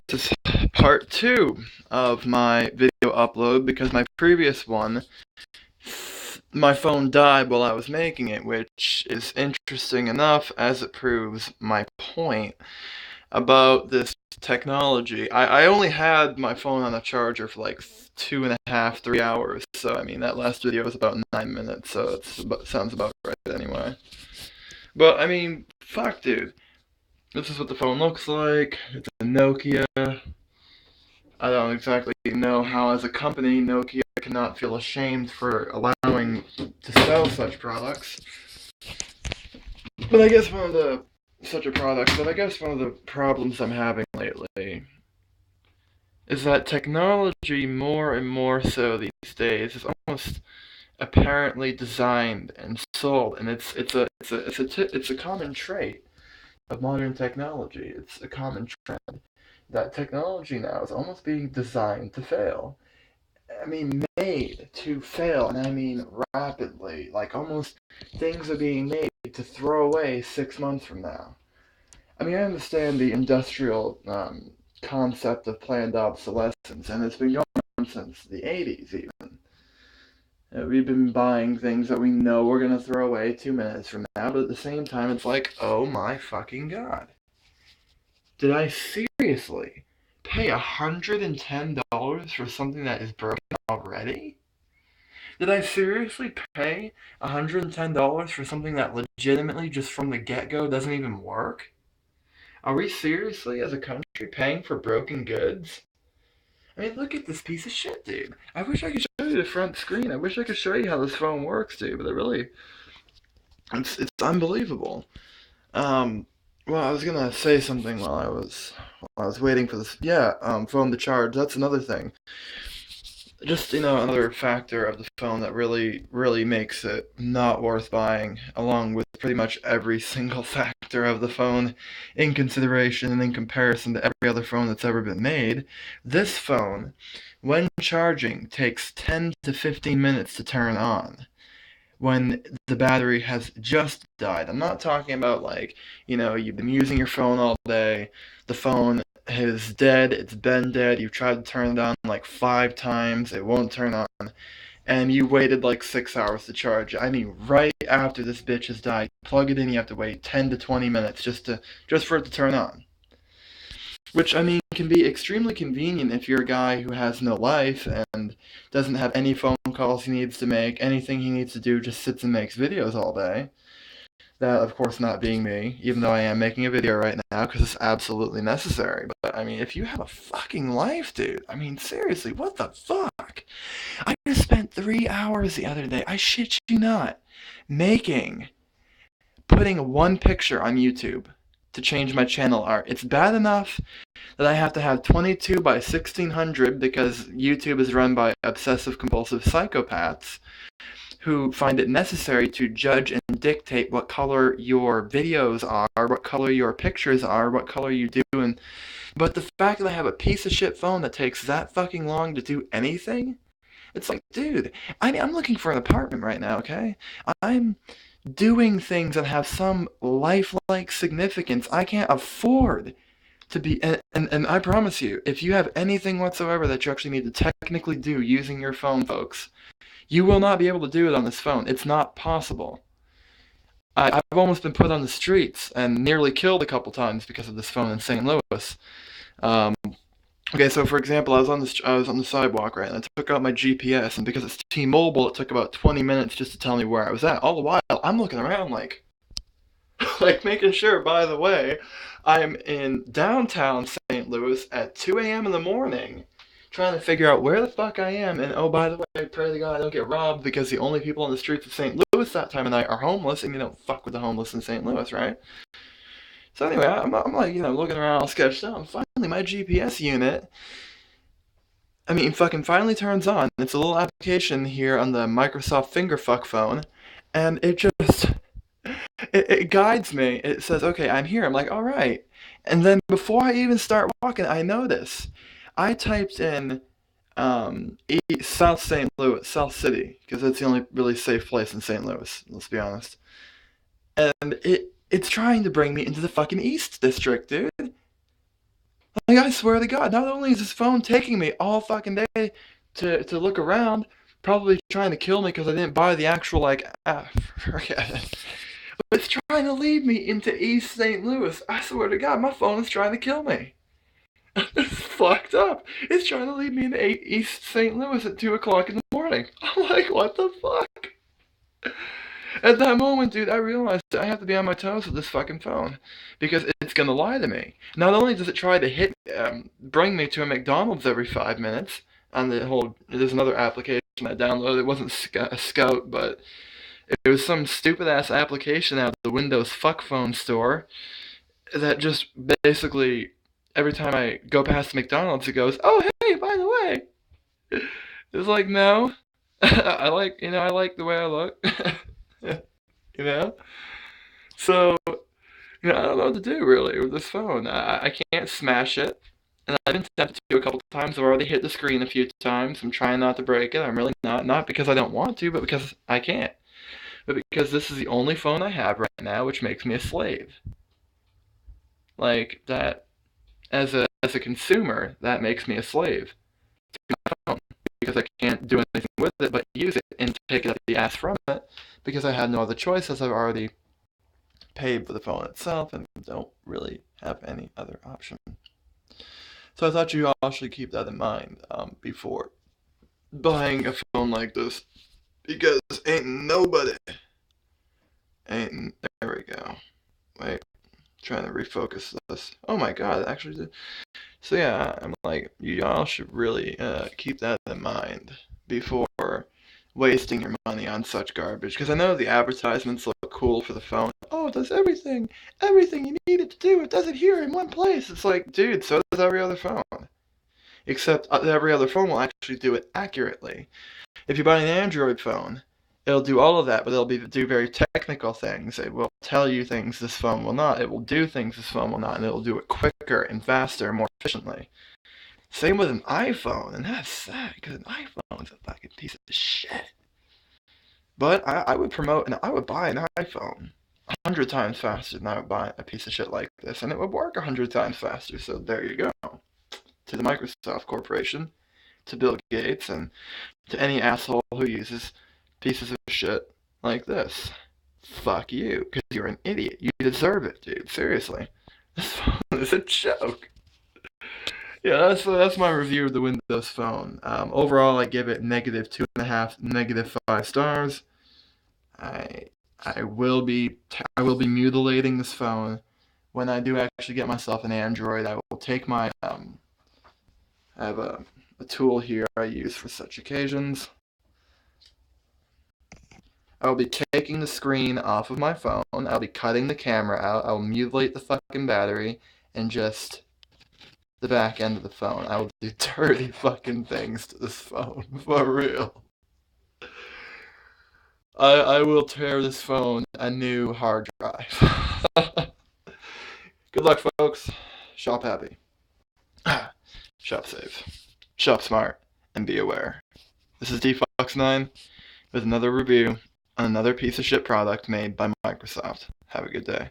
This is part 2 of my video upload because my previous one, my phone died while I was making it, which is interesting enough as it proves my point about this technology. I only had my phone on a charger for like 2.5, 3 hours, so I mean, that last video was about 9 minutes, so it sounds about right anyway. But I mean, fuck, dude. This is what the phone looks like. It's a Nokia. I don't exactly know how, as a company, Nokia cannot feel ashamed for allowing to sell such products. But I guess such a product, but I guess one of the problems I'm having lately is that technology, more and more so these days, is almost apparently designed and sold, and it's a common trait of modern technology. It's a common trend that technology now is almost being designed to fail. I mean, made to fail, and I mean rapidly. Like, almost things are being made to throw away 6 months from now. I mean, I understand the industrial concept of planned obsolescence, and it's been going on since the 80s, even. We've been buying things that we know we're going to throw away 2 minutes from now, but at the same time, it's like, oh my fucking god. Did I seriously pay $110 for something that is broken already? Did I seriously pay $110 for something that legitimately, just from the get-go, doesn't even work? Are we seriously, as a country, paying for broken goods? I mean, look at this piece of shit, dude. I wish I could show you the front screen. I wish I could show you how this phone works, dude, but it's unbelievable. Um, well, I was gonna say something while I was waiting for this. Yeah, phone to charge. That's another thing. Just, another factor of the phone that really makes it not worth buying, along with pretty much every single factor of the phone in consideration and in comparison to every other phone that's ever been made. This phone, when charging, takes 10 to 15 minutes to turn on when the battery has just died. I'm not talking about, like, you've been using your phone all day, the phone is dead, it's been dead, you've tried to turn it on like 5 times, it won't turn on, and you waited like 6 hours to charge. I mean, right after this bitch has died, plug it in, you have to wait 10 to 20 minutes just for it to turn on. Which, I mean, can be extremely convenient if you're a guy who has no life and doesn't have any phone calls he needs to make, anything he needs to do, just sits and makes videos all day. That, of course, not being me, even though I am making a video right now because it's absolutely necessary. But, I mean, if you have a fucking life, dude, I mean, seriously, what the fuck? I just spent 3 hours the other day, I shit you not, making putting one picture on YouTube to change my channel art. It's bad enough that I have to have 22 by 1600 because YouTube is run by obsessive compulsive psychopaths who find it necessary to judge and dictate what color your videos are, what color your pictures are, what color you do. But the fact that I have a piece of shit phone that takes that fucking long to do anything, it's like, dude, I'm looking for an apartment right now, okay? I'm doing things that have some lifelike significance. I can't afford to be, and I promise you, if you have anything whatsoever that you actually need to technically do using your phone, folks, you will not be able to do it on this phone. It's not possible. I've almost been put on the streets and nearly killed a couple times because of this phone in St. Louis. Um, okay, so for example, I was on the sidewalk, right, and I took out my GPS, and because it's T-Mobile, it took about 20 minutes just to tell me where I was at. All the while, I'm looking around like, like making sure, by the way, I'm in downtown St. Louis at 2 a.m. in the morning, trying to figure out where the fuck I am, and oh, by the way, pray to God I don't get robbed because the only people on the streets of St. Louis that time of night are homeless, and you don't fuck with the homeless in St. Louis, right? So anyway, I'm like, looking around all sketched out, and finally my GPS unit, I mean, fucking finally turns on. It's a little application here on the Microsoft Fingerfuck phone, and it guides me. It says, okay, I'm here. I'm like, all right. And then before I even start walking, I notice I typed in South St. Louis, South City, because that's the only really safe place in St. Louis, let's be honest. And it's trying to bring me into the fucking East District, dude. Like, I swear to God, not only is this phone taking me all fucking day to look around, probably trying to kill me because I didn't buy the actual, like, forget it. But it's trying to lead me into East St. Louis. I swear to God, my phone is trying to kill me. It's fucked up. It's trying to lead me into East St. Louis at 2 o'clock in the morning. I'm like, what the fuck? At that moment, dude, I realized I have to be on my toes with this fucking phone because it's gonna lie to me. Not only does it try to bring me to a McDonald's every 5 minutes, on the whole, there's another application I downloaded. It wasn't Scout, but it was some stupid ass application out of the Windows fuck phone store that just basically every time I go past McDonald's, it goes, "Oh hey, by the way," it's like no, I like the way I look, you know. So I don't know what to do really with this phone. I can't smash it, and I've been tempted to a couple times. I've already hit the screen a few times. I'm trying not to break it. I'm really not because I don't want to, but because I can't. But because this is the only phone I have right now, which makes me a slave. Like that, as a consumer, that makes me a slave to my phone because I can't do anything with it but use it and take it up the ass from it because I had no other choice as I've already paid for the phone itself and don't really have any other option. So I thought you all should keep that in mind before buying a phone like this because ain't there we go. Wait, trying to refocus this. Oh my god, it actually did. So yeah, I'm like, y'all should really keep that in mind before wasting your money on such garbage. Because I know the advertisements look cool for the phone. Oh, it does everything you need it to do. It does it here in one place. It's like, dude, so does every other phone. Except every other phone will actually do it accurately. If you buy an Android phone, it'll do all of that, but do very technical things. It will tell you things this phone will not. It will do things this phone will not, and it'll do it quicker and faster and more efficiently. Same with an iPhone, and that's sad because an iPhone is a fucking piece of shit. But I would promote and I would buy an iPhone 100 times faster than I would buy a piece of shit like this, and it would work 100 times faster. So there you go. To the Microsoft Corporation, to Bill Gates, and to any asshole who uses pieces of shit like this. Fuck you, because you're an idiot. You deserve it, dude. Seriously. This phone is a joke. Yeah, that's my review of the Windows Phone. Overall, I give it -2.5, -5 stars. I I will be mutilating this phone when I do actually get myself an Android. I will take my I have a tool here I use for such occasions. I'll be taking the screen off of my phone. I'll be cutting the camera out. I'll mutilate the fucking battery and just the back end of the phone. I will do dirty fucking things to this phone. For real. I will tear this phone a new hard drive. Good luck, folks. Shop happy. Shop safe. Shop smart. And be aware. This is DFox9 with another review on another piece of shit product made by Microsoft. Have a good day.